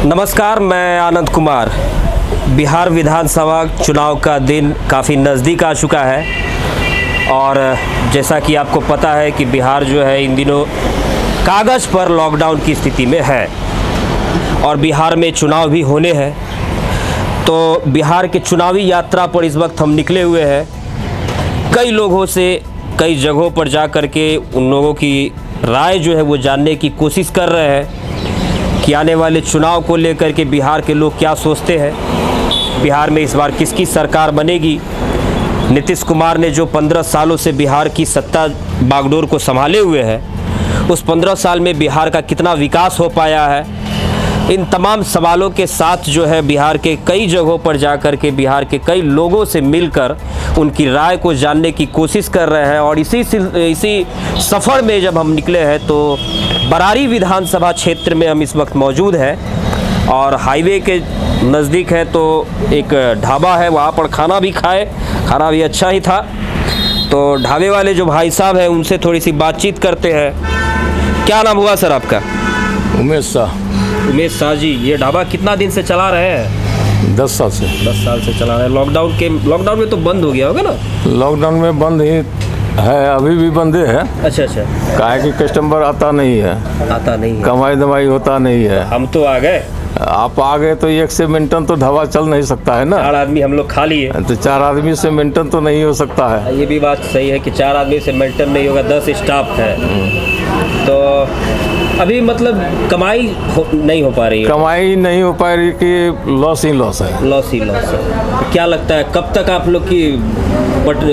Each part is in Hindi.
नमस्कार, मैं आनंद कुमार। बिहार विधानसभा चुनाव का दिन काफ़ी नज़दीक आ चुका है और जैसा कि आपको पता है कि बिहार जो है इन दिनों कागज़ पर लॉकडाउन की स्थिति में है और बिहार में चुनाव भी होने हैं। तो बिहार के चुनावी यात्रा पर इस वक्त हम निकले हुए हैं। कई लोगों से कई जगहों पर जा कर के उन लोगों की राय जो है वो जानने की कोशिश कर रहे हैं कि आने वाले चुनाव को लेकर के बिहार के लोग क्या सोचते हैं, बिहार में इस बार किसकी सरकार बनेगी। नीतीश कुमार ने जो 15 सालों से बिहार की सत्ता बागडोर को संभाले हुए हैं, उस 15 साल में बिहार का कितना विकास हो पाया है, इन तमाम सवालों के साथ जो है बिहार के कई जगहों पर जाकर के बिहार के कई लोगों से मिलकर उनकी राय को जानने की कोशिश कर रहे हैं। और इसी सफ़र में जब हम निकले हैं तो बरारी विधानसभा क्षेत्र में हम इस वक्त मौजूद हैं और हाईवे के नज़दीक है तो एक ढाबा है, वहाँ पर खाना भी खाए, खाना भी अच्छा ही था। तो ढाबे वाले जो भाई साहब हैं उनसे थोड़ी सी बातचीत करते हैं। क्या नाम हुआ सर आपका? उमेश शाह। उमेश शाह जी, ये ढाबा कितना दिन से चला रहे हैं? 10 साल से। 10 साल से चला रहे हैं। लॉकडाउन में तो बंद हो गया होगा ना? लॉकडाउन में बंद ही है, अभी भी बंद है। अच्छा। काहे कि कस्टमर आता नहीं है, कमाई दमाई होता नहीं है। हम तो आ गए, आप आ गए तो एक से मेंटेन तो ढाबा चल नहीं सकता है ना। 4 आदमी हम लोग खा लिए तो 4 आदमी से मेंटेन तो नहीं हो सकता है। ये भी बात सही है कि 4 आदमी से मेंटेन नहीं होगा, 10 स्टाफ है तो अभी मतलब कमाई नहीं हो पा रही है। कमाई नहीं हो पा रही कि लॉस ही लॉस है। लॉस ही लॉस है। तो क्या लगता है कब तक आप लोग की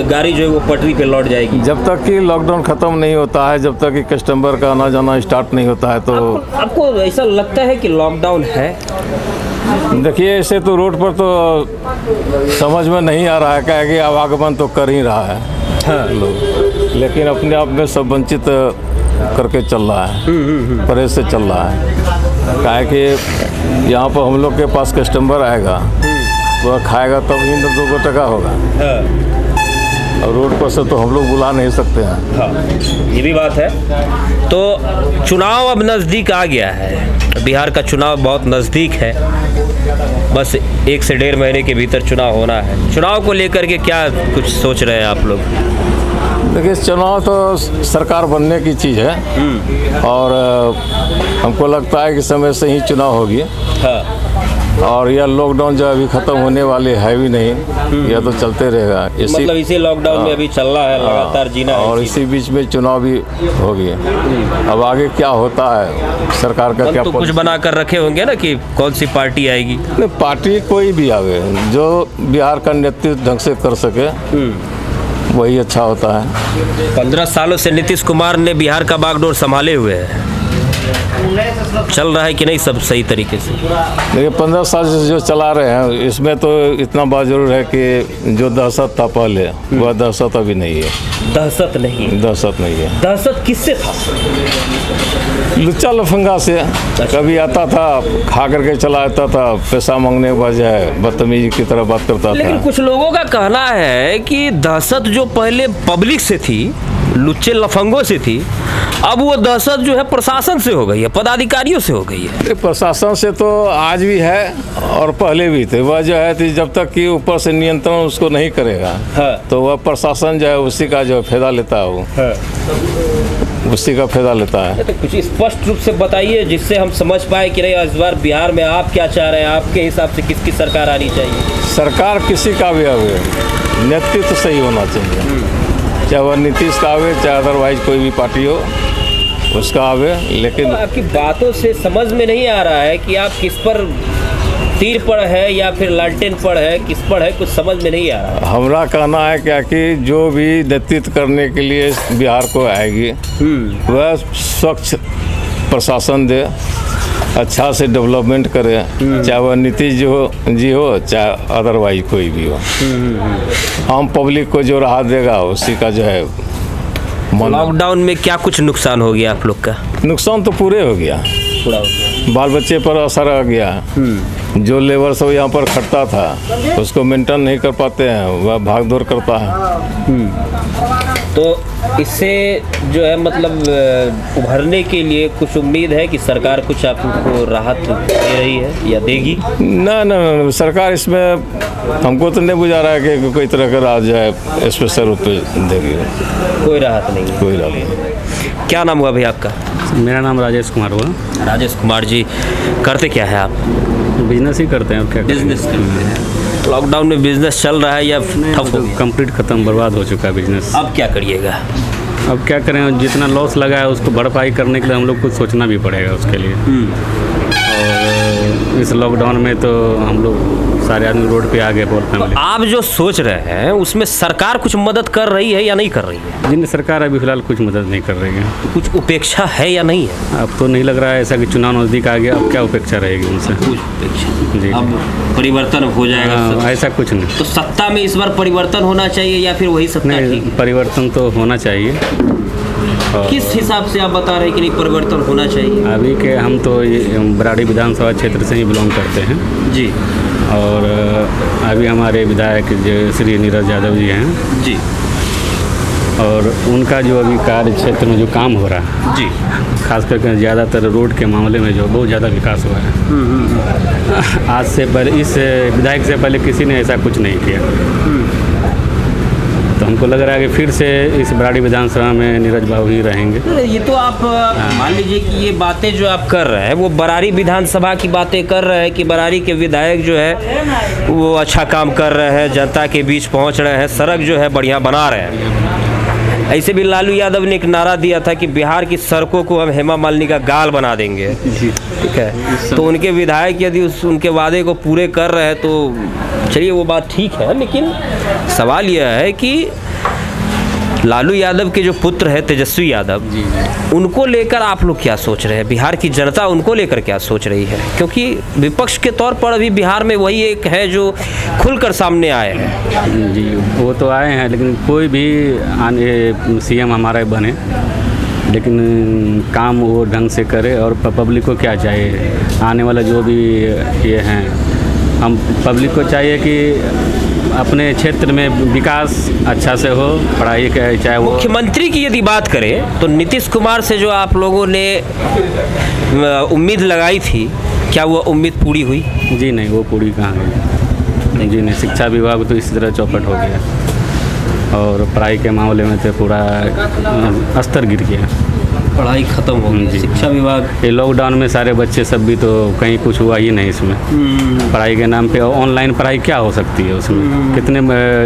गाड़ी जो है वो पटरी पे लौट जाएगी? जब तक कि लॉकडाउन ख़त्म नहीं होता है, जब तक कि कस्टमर का आना जाना स्टार्ट नहीं होता है। तो आपको ऐसा लगता है कि लॉकडाउन है? देखिए, ऐसे तो रोड पर तो समझ में नहीं आ रहा है, क्या है कि आवागमन तो कर ही रहा है लोग, लेकिन अपने आप में सब वंचित करके चल रहा है, परहेज से चल रहा है। क्या है कि यहाँ पर हम लोग के पास कस्टमर आएगा, वह खाएगा तब ही 2 टका होगा। और रोड पर से तो हम लोग बुला नहीं सकते हैं। हाँ, ये भी बात है। तो चुनाव अब नज़दीक आ गया है, बिहार का चुनाव बहुत नज़दीक है, बस 1 से 1.5 महीने के भीतर चुनाव होना है। चुनाव को लेकर के क्या कुछ सोच रहे हैं आप लोग? देखिए, चुनाव तो सरकार बनने की चीज़ है और हमको लगता है कि समय से ही चुनाव होगी। हाँ। और यह लॉकडाउन जो अभी ख़त्म होने वाले है भी नहीं, यह तो चलते रहेगा। मतलब इसी लॉकडाउन में अभी चल रहा है, लगातार जीना है। और इसी बीच में चुनाव भी होगी। अब आगे क्या होता है, सरकार का क्या तो कुछ बना कर रखे होंगे ना कि कौन सी पार्टी आएगी? नहीं, पार्टी कोई भी आवे जो बिहार का नेतृत्व ढंग से कर सके वही अच्छा होता है। 15 सालों से नीतीश कुमार ने बिहार का बागडोर संभाले हुए हैं, चल रहा है कि नहीं सब सही तरीके से? देखिए, 15 साल से जो चला रहे हैं इसमें तो इतना बात जरूर है कि जो दहशत था पहले वह दहशत अभी नहीं है। दहशत नहीं है। दहशत किससे था? लुच्चा लफंगा से। कभी आता था, खा करके चला आता था, पैसा मांगने के बजाय बदतमीजी की तरह बात करता था। लेकिन कुछ लोगों का कहना है कि दहशत जो पहले पब्लिक से थी, लुच्चे लफंगों से थी, अब वो दहशत जो है प्रशासन से हो गई है, पदाधिकारियों से हो गई है। प्रशासन से तो आज भी है और पहले भी थे। वह जो है जब तक कि ऊपर से नियंत्रण उसको नहीं करेगा, तो वह प्रशासन जो है उसी का जो फायदा लेता है, वो उसी का फायदा लेता है। तो कुछ स्पष्ट रूप से बताइए जिससे हम समझ पाए कि नहीं इस बार बिहार में आप क्या चाह रहे हैं, आपके हिसाब से किसकी सरकार आनी चाहिए? सरकार किसी का भी आवे, नेतृत्व सही होना चाहिए। चाहे वह नीतीश का आवे, चाहे अदरवाइज कोई भी पार्टी हो उसका आवे। लेकिन तो आपकी बातों से समझ में नहीं आ रहा है कि आप किस पर तीर पर है या फिर लालटेन पर है, किस पर है, कुछ समझ में नहीं आ रहा है। हमारा कहना है क्या कि जो भी नेतृत्व करने के लिए बिहार को आएगी वह स्वच्छ प्रशासन दे, अच्छा से डेवलपमेंट करे, चाहे वह नीतीश जी हो चाहे अदरवाइज कोई भी हो। आम पब्लिक को जो राहत देगा उसी का जो है। लॉकडाउन में क्या कुछ नुकसान हो गया आप लोग का? नुकसान तो पूरे हो गया। पूरा हो गया। बाल बच्चे पर असर आ गया। जो लेबर सब यहाँ पर खटता था उसको मेंटेन नहीं कर पाते हैं, वह भाग दौड़ करता है। तो इससे जो है मतलब उभरने के लिए कुछ उम्मीद है कि सरकार कुछ आपको राहत दे रही है या देगी? ना ना ना, सरकार इसमें हमको तो नहीं बुझा रहा है कि कोई तरह का राहत जो है स्पेशल रूप में देगी। कोई राहत नहीं है। कोई राहत नहीं। क्या नाम हुआ भाई आपका? मेरा नाम राजेश कुमार हुआ। राजेश कुमार जी, करते क्या है आप? बिजनेस ही करते हैं और क्या करेंगे? बिजनेस करते हैं। लॉकडाउन में बिजनेस चल रहा है या ठप हो गया? कंप्लीट खत्म, बर्बाद हो चुका है बिजनेस। अब क्या करिएगा? अब क्या करें, जितना लॉस लगा है उसको भरपाई करने के लिए हम लोग को सोचना भी पड़ेगा उसके लिए। और इस लॉकडाउन में तो हम लोग सारे आदमी रोड पे आ गए बोल फैमिली। आप जो सोच रहे हैं उसमें सरकार कुछ मदद कर रही है या नहीं कर रही है? जिन सरकार अभी फिलहाल कुछ मदद नहीं कर रही है। कुछ उपेक्षा है या नहीं है? अब तो नहीं लग रहा है ऐसा कि चुनाव नज़दीक आ गया, अब क्या उपेक्षा रहेगी उनसे? कुछ उपेक्षा जी। अब परिवर्तन हो जाएगा। हाँ, ऐसा कुछ नहीं। तो सत्ता में इस बार परिवर्तन होना चाहिए या फिर वही सत्ता नहीं, ठीक? परिवर्तन तो होना चाहिए। और किस हिसाब से आप बता रहे हैं कि नहीं परिवर्तन होना चाहिए? अभी के हम तो ये बराड़ी विधानसभा क्षेत्र से ही बिलोंग करते हैं जी और अभी हमारे विधायक जो श्री नीरज यादव जी हैं जी और उनका जो अभी कार्य क्षेत्र में जो काम हो रहा है जी, खास करके ज़्यादातर रोड के मामले में जो बहुत ज़्यादा विकास हुआ है। आज से पहले इस विधायक से पहले किसी ने ऐसा कुछ नहीं किया। तो हमको लग रहा है कि फिर से इस बराड़ी विधानसभा में नीरज बाबू ही रहेंगे। ये तो आप मान लीजिए कि ये बातें जो आप कर रहे हैं वो बराड़ी विधानसभा की बातें कर रहे हैं कि बराड़ी के विधायक जो है वो अच्छा काम कर रहे हैं, जनता के बीच पहुंच रहे हैं, सड़क जो है बढ़िया बना रहे हैं। ऐसे भी लालू यादव ने एक नारा दिया था कि बिहार की सड़कों को हम हेमा मालिनी का गाल बना देंगे। ठीक है, तो उनके विधायक यदि उनके वादे को पूरे कर रहे हैं तो चलिए वो बात ठीक है, लेकिन सवाल यह है कि लालू यादव के जो पुत्र है तेजस्वी यादव, उनको लेकर आप लोग क्या सोच रहे हैं? बिहार की जनता उनको लेकर क्या सोच रही है? क्योंकि विपक्ष के तौर पर अभी बिहार में वही एक है जो खुलकर सामने आए हैं। जी, वो तो आए हैं, लेकिन कोई भी आने सीएम हमारा बने लेकिन काम वो ढंग से करे। और पब्लिक को क्या चाहिए, आने वाला जो भी ये हैं, हम पब्लिक को चाहिए कि अपने क्षेत्र में विकास अच्छा से हो, पढ़ाई के चाहे वो। मुख्यमंत्री की यदि बात करें तो नीतीश कुमार से जो आप लोगों ने उम्मीद लगाई थी, क्या वो उम्मीद पूरी हुई? जी नहीं, वो पूरी कहाँ गई? जी नहीं, शिक्षा विभाग तो इसी तरह चौपट हो गया और पढ़ाई के मामले में तो पूरा स्तर गिर गया। पढ़ाई खत्म हो गई, शिक्षा विभाग। ये लॉकडाउन में सारे बच्चे सब भी तो कहीं कुछ हुआ ही नहीं इसमें। पढ़ाई के नाम पे ऑनलाइन पढ़ाई क्या हो सकती है उसमें? कितने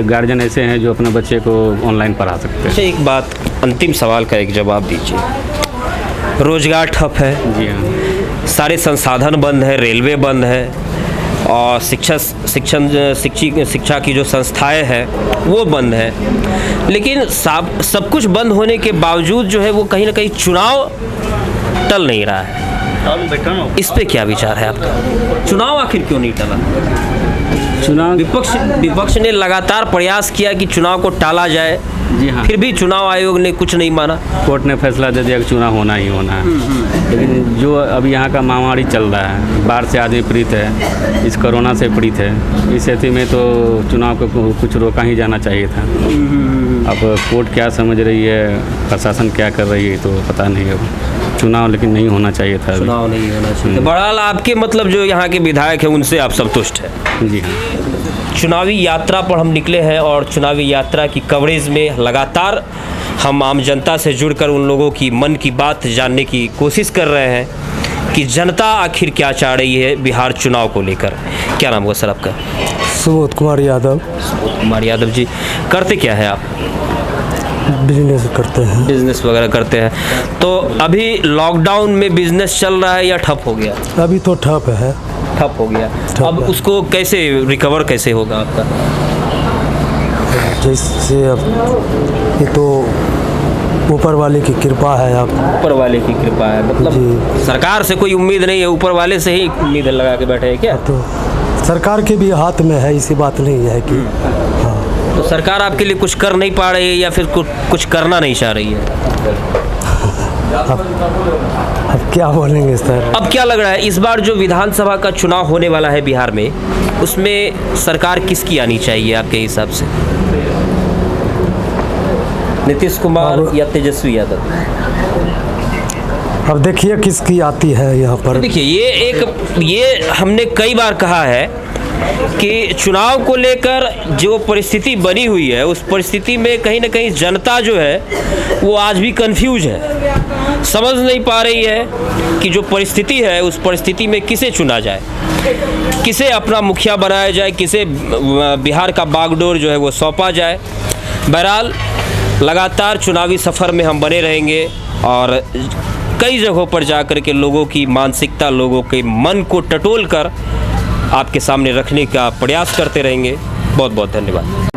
गार्जियन ऐसे हैं जो अपने बच्चे को ऑनलाइन पढ़ा सकते हैं? अच्छा, एक बात, अंतिम सवाल का एक जवाब दीजिए। रोजगार ठप है, जी हाँ, सारे संसाधन बंद है, रेलवे बंद है और शिक्षा की जो संस्थाएं हैं वो बंद है, लेकिन सब कुछ बंद होने के बावजूद जो है वो कहीं ना कहीं चुनाव टल नहीं रहा है। इस पे क्या विचार है आपका? चुनाव आखिर क्यों नहीं टला? चुनाव विपक्ष ने लगातार प्रयास किया कि चुनाव को टाला जाए, जी हाँ, फिर भी चुनाव आयोग ने कुछ नहीं माना। कोर्ट ने फैसला दे दिया कि चुनाव होना ही होना है। लेकिन जो अभी यहाँ का महामारी चल रहा है, बाढ़ से आदमी पीड़ित है, इस कोरोना से पीड़ित है, इस स्थिति में तो चुनाव को कुछ रोका ही जाना चाहिए था। अब कोर्ट क्या समझ रही है, प्रशासन क्या कर रही है, तो पता नहीं। अब चुनाव लेकिन नहीं होना चाहिए था। चुनाव नहीं होना चाहिए। बहरहाल आपके मतलब जो यहाँ के विधायक हैं उनसे आप संतुष्ट हैं? जी हाँ। चुनावी यात्रा पर हम निकले हैं और चुनावी यात्रा की कवरेज में लगातार हम आम जनता से जुड़कर उन लोगों की मन की बात जानने की कोशिश कर रहे हैं कि जनता आखिर क्या चाह रही है बिहार चुनाव को लेकर। क्या नाम हुआ सर आपका? सुबोध कुमार यादव। सुबोध कुमार यादव जी, करते क्या है आप? बिजनेस करते हैं। बिजनेस वगैरह करते हैं। तो अभी लॉकडाउन में बिजनेस चल रहा है या ठप हो गया? अभी तो ठप है। ठप हो गया। अब है। उसको कैसे रिकवर कैसे होगा आपका? जैसे अब ये तो ऊपर वाले की कृपा है। आप ऊपर वाले की कृपा है, मतलब जी। सरकार से कोई उम्मीद नहीं है, ऊपर वाले से ही उम्मीद लगा के बैठे हैं क्या? तो सरकार के भी हाथ में है, ऐसी बात नहीं है कि हाँ। तो सरकार आपके लिए कुछ कर नहीं पा रही है या फिर कुछ करना नहीं चाह रही है? अब क्या बोलेंगे सर। अब क्या लग रहा है इस बार जो विधानसभा का चुनाव होने वाला है बिहार में, उसमें सरकार किसकी आनी चाहिए आपके हिसाब से? नीतीश कुमार या तेजस्वी यादव? अब देखिए किसकी आती है यहाँ पर। देखिए ये हमने कई बार कहा है कि चुनाव को लेकर जो परिस्थिति बनी हुई है, उस परिस्थिति में कहीं ना कहीं जनता जो है वो आज भी कंफ्यूज है, समझ नहीं पा रही है कि जो परिस्थिति है उस परिस्थिति में किसे चुना जाए, किसे अपना मुखिया बनाया जाए, किसे बिहार का बागडोर जो है वो सौंपा जाए। बहरहाल लगातार चुनावी सफ़र में हम बने रहेंगे और कई जगहों पर जाकर के लोगों की मानसिकता, लोगों के मन को टटोल कर आपके सामने रखने का प्रयास करते रहेंगे। बहुत बहुत धन्यवाद।